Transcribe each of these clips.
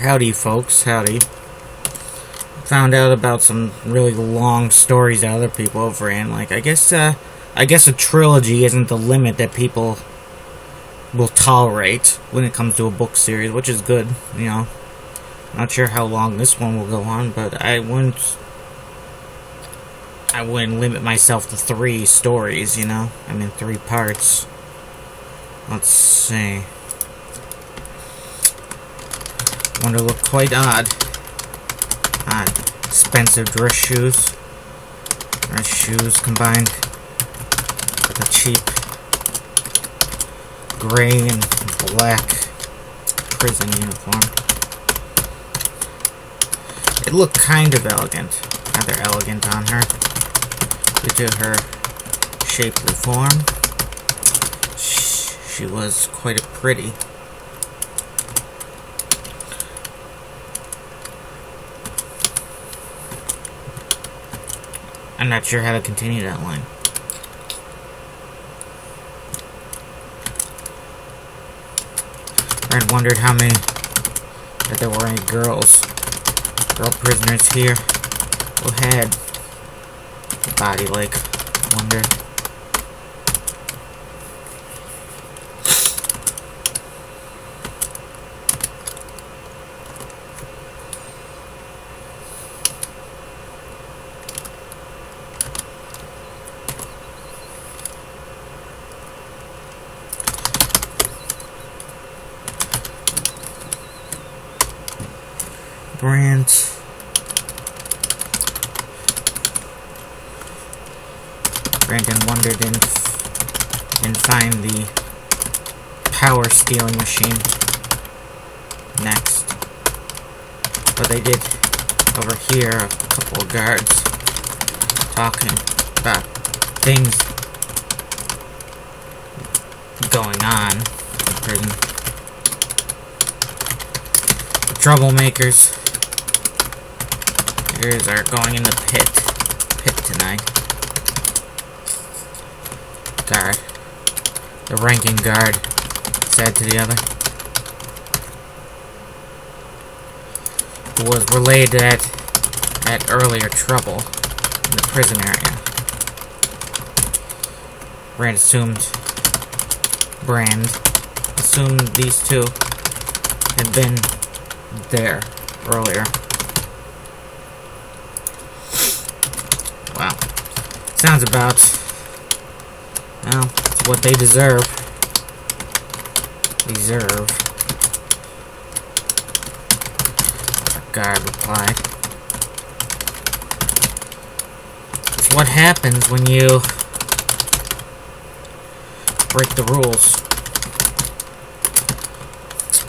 Howdy, folks. Howdy. Found out about some really long stories that other people have ran. Like, I guess a trilogy isn't the limit that people will tolerate when it comes to a book series, which is good, you know. Not sure how long this one will go on, but I wouldn't limit myself to 3 stories, you know? I mean, 3 parts. Let's see. One to look quite odd. Expensive dress shoes. Dress shoes combined with a cheap gray and black prison uniform. It looked kind of elegant. Rather elegant on her. Due to her shapely form. She was quite pretty. I'm not sure how to continue that line. I wondered how many that there were any girl prisoners here who had a body like Wonder. Brandon Wonder didn't find the power stealing machine next, but they did overhear a couple of guards talking about things going on in prison. The troublemakers are going in the pit tonight. The ranking guard said to the other, who was relayed at earlier trouble in the prison area. Brand assumed these two had been there earlier. Wow. Sounds about, well, it's what they deserve. The guard replied. It's what happens when you break the rules.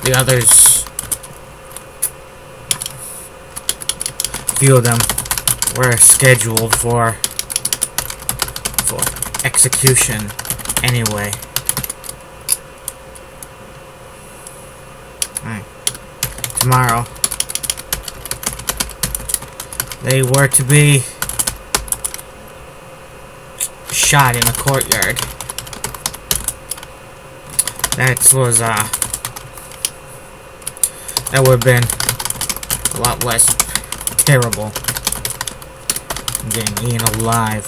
The others, few of them were scheduled for execution anyway. Alright. Tomorrow, they were to be shot in the courtyard. That would have been a lot less terrible than getting eaten alive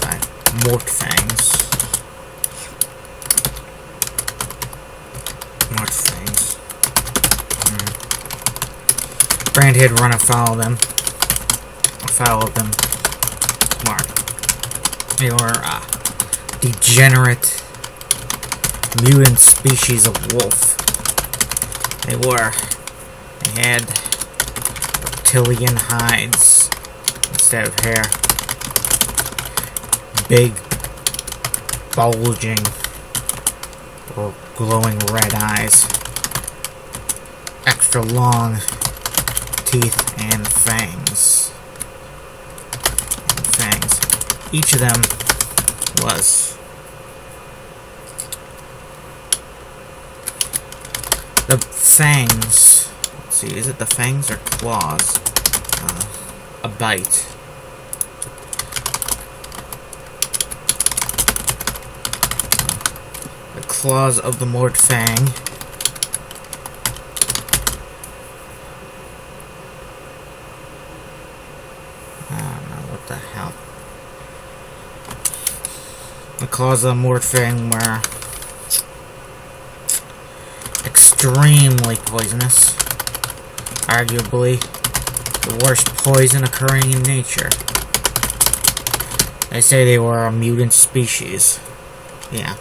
by Mortfangs. Brand had run afoul of them. Smart. They were degenerate mutant species of wolf. They had reptilian hides instead of hair. Big, bulging, or glowing red eyes. Extra long teeth and fangs. Each of them was the fangs. Let's see, is it the fangs or claws? A bite. The claws of the Mortfang the hell? The claws of the Mortfang were extremely poisonous. Arguably the worst poison occurring in nature. They say they were a mutant species. Yeah.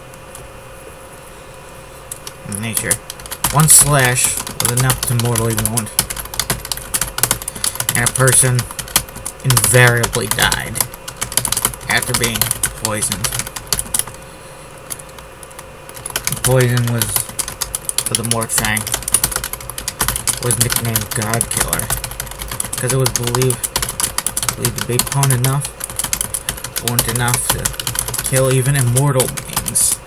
In nature. One slash was enough to mortally wound. And a person invariably died after being poisoned. The poison for the Mortfang was nicknamed God Killer because it was believed to be potent enough to kill even immortal beings.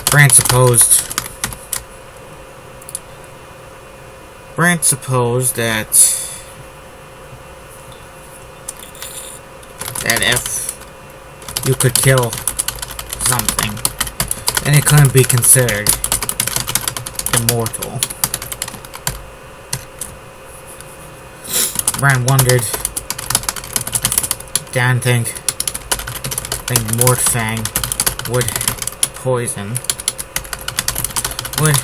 Brant supposed that if you could kill something, then it couldn't be considered immortal. Brant wondered, Dan think Mortfang would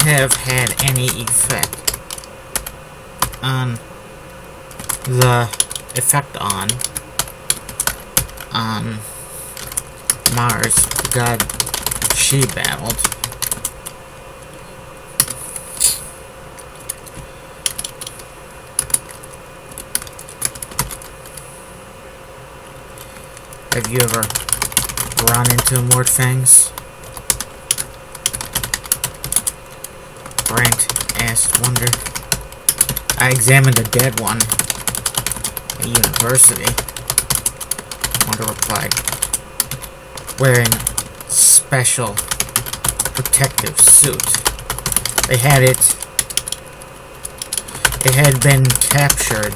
have had any effect on Mars, the god she battled. Have you ever run into Mortfangs? Brant asked, wonder. I examined a dead one at university. Wonder replied, wearing a special protective suit. It had been captured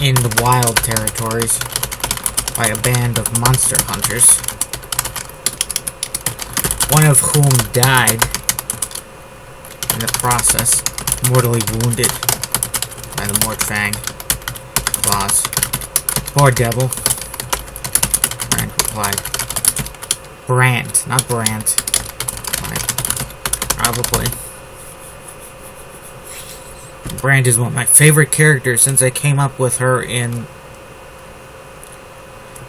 in the wild territories by a band of monster hunters, one of whom died in the process, mortally wounded by the Mortfang claws. Poor devil, Brant replied. Brant, not Brant. Probably. Brant is one of my favorite characters since I came up with her in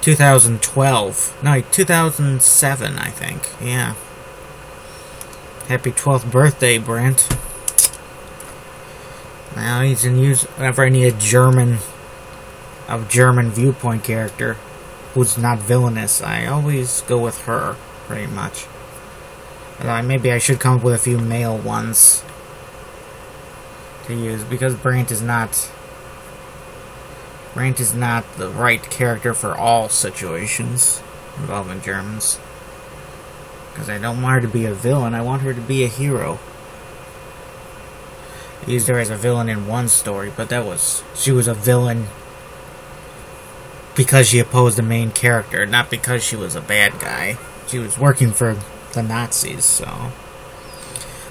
2012. No, 2007, I think. Yeah. Happy 12th birthday, Brant. Now you can use whenever I need a German viewpoint character who's not villainous. I always go with her, pretty much. Although maybe I should come up with a few male ones to use, because Brant is not the right character for all situations involving Germans. Because I don't want her to be a villain, I want her to be a hero. I used her as a villain in one story, but she was a villain because she opposed the main character, not because she was a bad guy. She was working for the Nazis, so.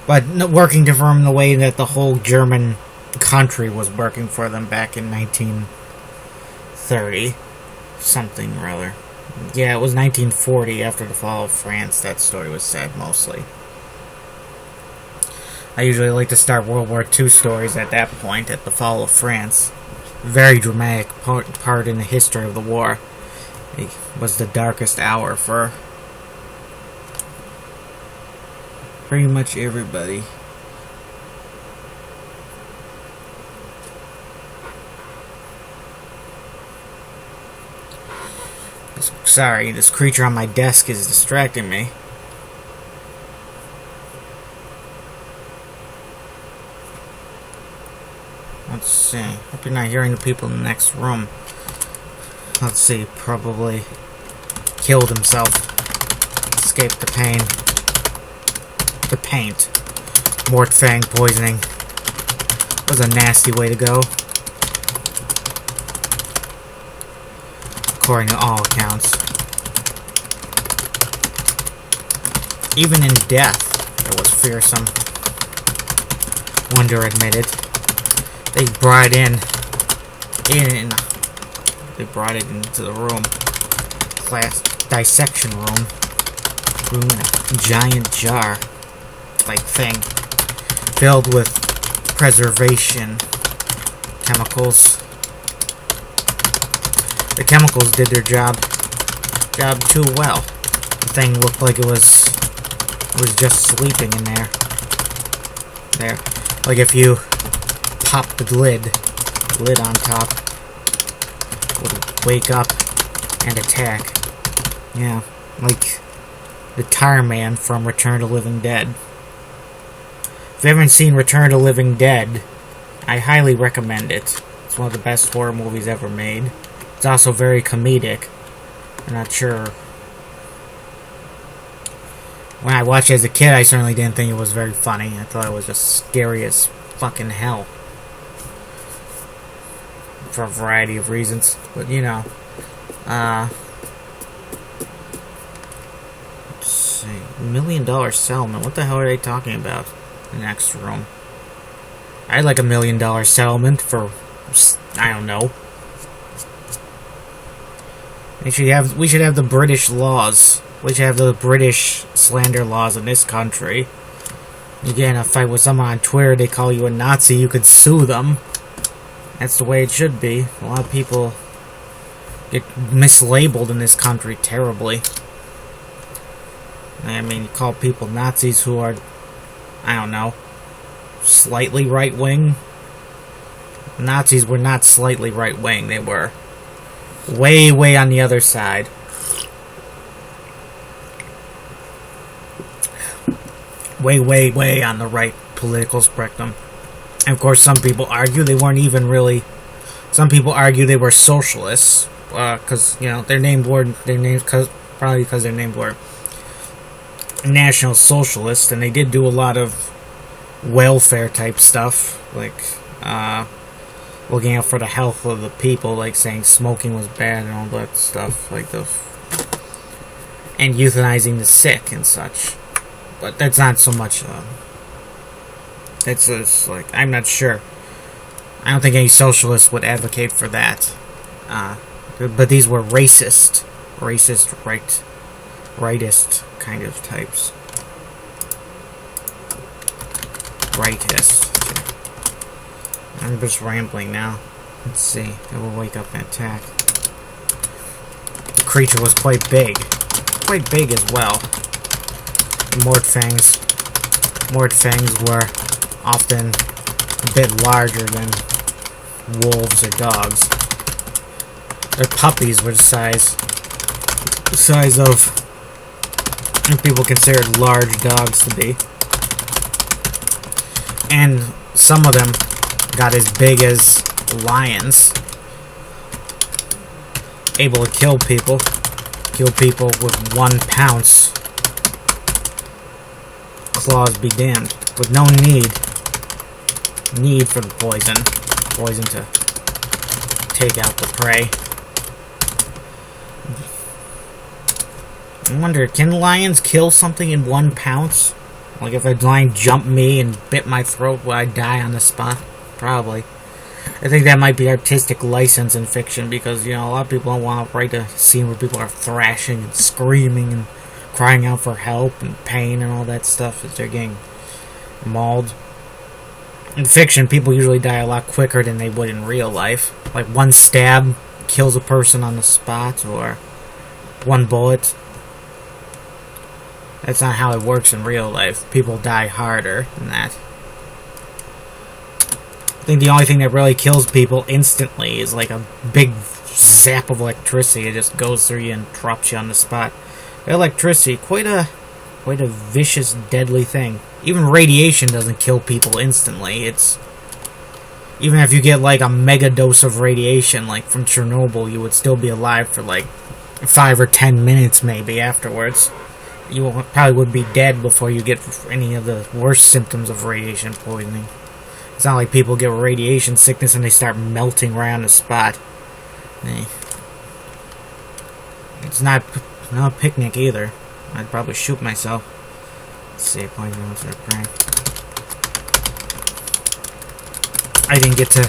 But working for them the way that the whole German country was working for them back in 1930. Something or other. Yeah, it was 1940 after the fall of France. That story was said mostly. I usually like to start World War II stories at that point, at the fall of France. Very dramatic part in the history of the war. It was the darkest hour for pretty much everybody. Sorry, this creature on my desk is distracting me. Let's see. Hope you're not hearing the people in the next room. Let's see. Probably killed himself. Escaped the pain. The paint. Mortfang poisoning. Was a nasty way to go. According to all accounts. Even in death, it was fearsome. Wonder admitted. They brought in They brought it into the room. Class dissection room. Room in a giant jar. Like thing. Filled with preservation chemicals. The chemicals did their job too well. The thing looked like it was just sleeping in there. There. Like if you pop the lid on top, it would wake up and attack. Yeah, like the Tar Man from Return to Living Dead. If you haven't seen Return to Living Dead, I highly recommend it. It's one of the best horror movies ever made. It's also very comedic. I'm not sure. When I watched it as a kid, I certainly didn't think it was very funny. I thought it was just scary as fucking hell. For a variety of reasons. But, you know. Let's see. $1 million settlement. What the hell are they talking about? The next room. I'd like $1 million settlement for, I don't know. We should have the British laws. We should have the British slander laws in this country. You get in a fight with someone on Twitter, they call you a Nazi, you could sue them. That's the way it should be. A lot of people get mislabeled in this country terribly. I mean, you call people Nazis who are, I don't know, slightly right-wing. Nazis were not slightly right-wing, they were way, way on the other side. Way, way, way on the right political spectrum. And of course, some people argue they weren't even really. Some people argue they were socialists, because you know their names probably because their names were National Socialists, and they did do a lot of welfare type stuff, like looking out for the health of the people, like saying smoking was bad and all that stuff, like and euthanizing the sick and such. But that's not so much. It's just like, I'm not sure. I don't think any socialists would advocate for that. But these were racist, rightist kind of types. Rightist. I'm just rambling now. Let's see. It will wake up and attack. The creature was quite big. Quite big as well. Mordfangs were often a bit larger than wolves or dogs. Their puppies were the size of what people considered large dogs to be. And some of them got as big as lions. Able to kill people with 1 pounce. Claws be damned. With no need for the poison to take out the prey. I wonder, can lions kill something in 1 pounce? Like if a lion jumped me and bit my throat, would I die on the spot? Probably. I think that might be artistic license in fiction, because, you know, a lot of people don't want to write a scene where people are thrashing and screaming and crying out for help and pain and all that stuff as they're getting mauled. In fiction, people usually die a lot quicker than they would in real life. Like 1 stab kills a person on the spot, or 1 bullet. That's not how it works in real life. People die harder than that. I think the only thing that really kills people instantly is like a big zap of electricity. It just goes through you and drops you on the spot. Electricity, quite a vicious, deadly thing. Even radiation doesn't kill people instantly. It's even if you get like a mega dose of radiation, like from Chernobyl, you would still be alive for like 5 or 10 minutes maybe afterwards. You probably would be dead before you get any of the worst symptoms of radiation poisoning. It's not like people get radiation sickness and they start melting right on the spot. It's not a picnic either. I'd probably shoot myself. Let's see, poison once they're praying. I didn't get to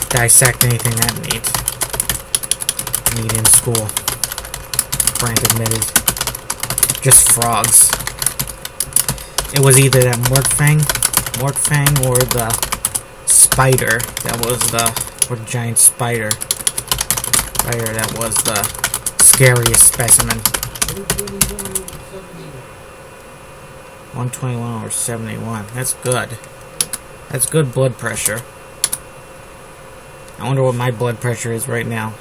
dissect anything that neat. meet in school. Brant admitted. Just frogs. It was either that Mortfang or the spider. That was or the giant spider. That was the scariest specimen. 121 over 71. That's good. That's good blood pressure. I wonder what my blood pressure is right now.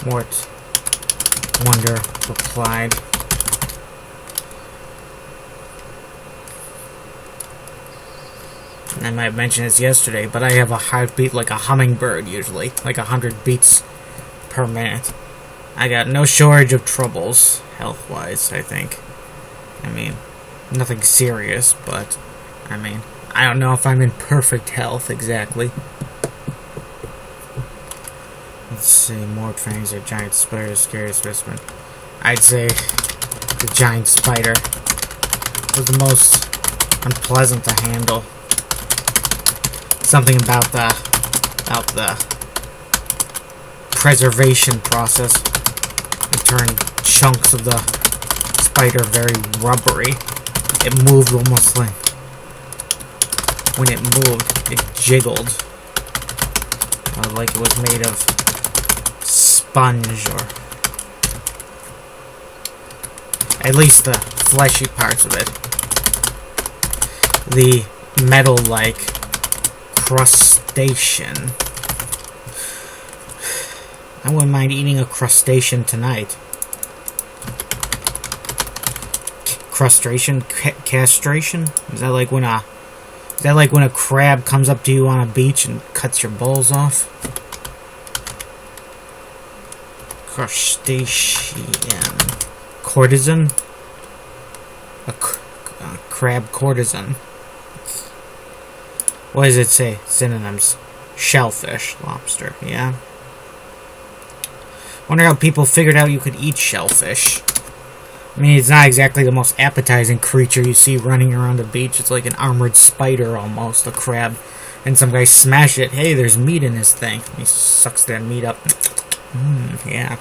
Mort Wonder replied. I might have mentioned this yesterday, but I have a heartbeat like a hummingbird usually. Like 100 beats per minute. I got no shortage of troubles, health-wise, I think. I mean, nothing serious, but, I mean, I don't know if I'm in perfect health exactly. Let's see, Mortfangs or giant spider, scariest specimen. I'd say the giant spider was the most unpleasant to handle. Something about the preservation process. It turned chunks of the spider very rubbery. It moved almost like when it moved, it jiggled. Like it was made of sponge, or at least the fleshy parts of it. The metal-like crustacean. I wouldn't mind eating a crustacean tonight. Castration? Is that like when a crab comes up to you on a beach and cuts your balls off? Crustacean. Courtesan? A crab courtesan. What does it say? Synonyms. Shellfish. Lobster. Yeah. Wonder how people figured out you could eat shellfish. I mean, it's not exactly the most appetizing creature you see running around the beach. It's like an armored spider almost, a crab. And some guy smashed it. Hey, there's meat in this thing. He sucks that meat up. Yeah.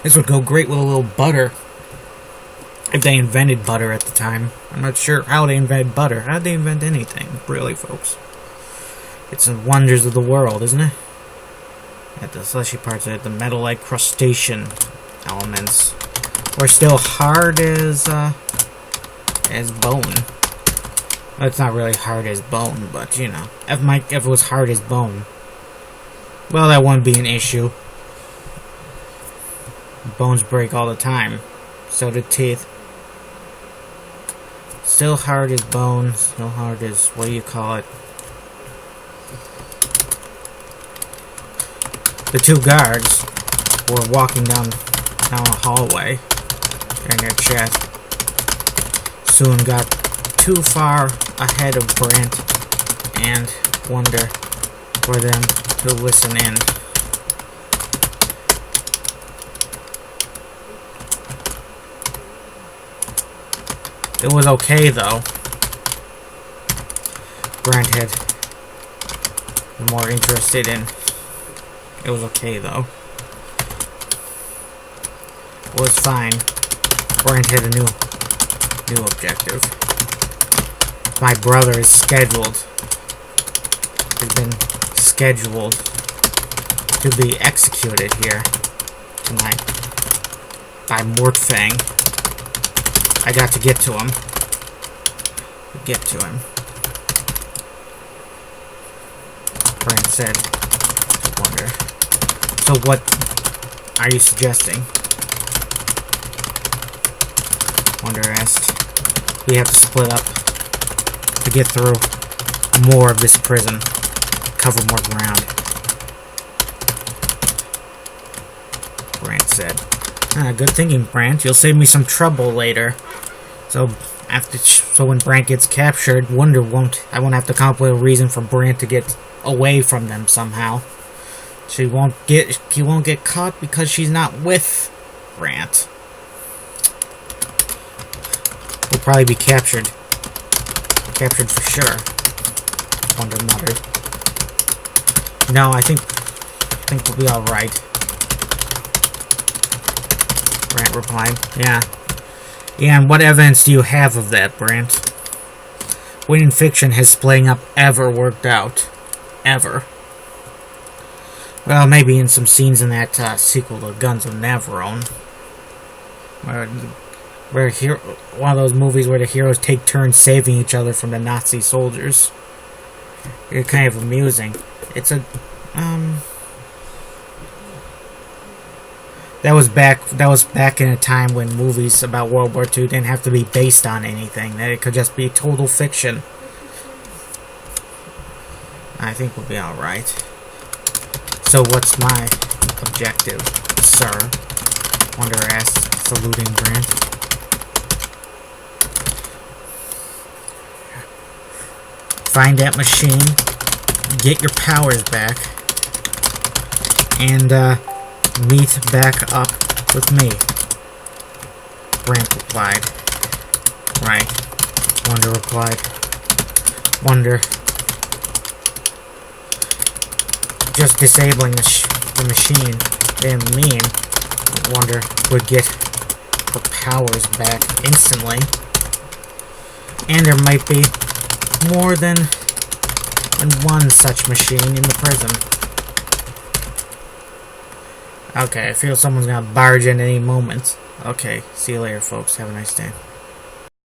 This would go great with a little butter. If they invented butter at the time. I'm not sure how they invented butter. How'd they invent anything, really, folks? It's the wonders of the world, isn't it? At the fleshy parts of it, the metal-like crustacean elements were still hard as bone. Well, it's not really hard as bone, but, you know. If it was hard as bone, well, that wouldn't be an issue. Bones break all the time. So do teeth. Still hard as bone. Still hard as, what do you call it? The two guards were walking down a hallway in their chat. Soon got too far ahead of Brant and Wonder for them to listen in. It was okay though. Brant had more interested in. It was okay though. It was fine. Brant had a new objective. My brother is scheduled. Has been scheduled to be executed here tonight by Mortfang. I got to get to him. Brant said to Wonder. So what are you suggesting? Wonder asked. We have to split up to get through more of this prison. Cover more ground. Brant said. Good thinking, Brant. You'll save me some trouble later. So when Brant gets captured, I won't have to come up with a reason for Brant to get away from them somehow. He won't get caught because she's not with Brant. He'll probably be captured. Captured for sure. Wonder muttered. No, I think think we'll be alright. Brant replied. Yeah. Yeah, and what evidence do you have of that, Brant? When in fiction has splitting up ever worked out? Ever. Well, maybe in some scenes in that sequel to Guns of Navarone. Where one of those movies where the heroes take turns saving each other from the Nazi soldiers. It's kind of amusing. It's a that was back in a time when movies about World War II didn't have to be based on anything. That it could just be total fiction. I think we'll be alright. So what's my objective, sir? Wanderer asks, saluting Brant. Find that machine, get your powers back, and meet back up with me. Brant replied. Right. Wonder replied. Wonder. Just disabling the machine didn't mean Wonder would get her powers back instantly. And there might be more than one such machine in the prison. Okay, I feel someone's gonna barge in any moment. Okay, see you later, folks. Have a nice day.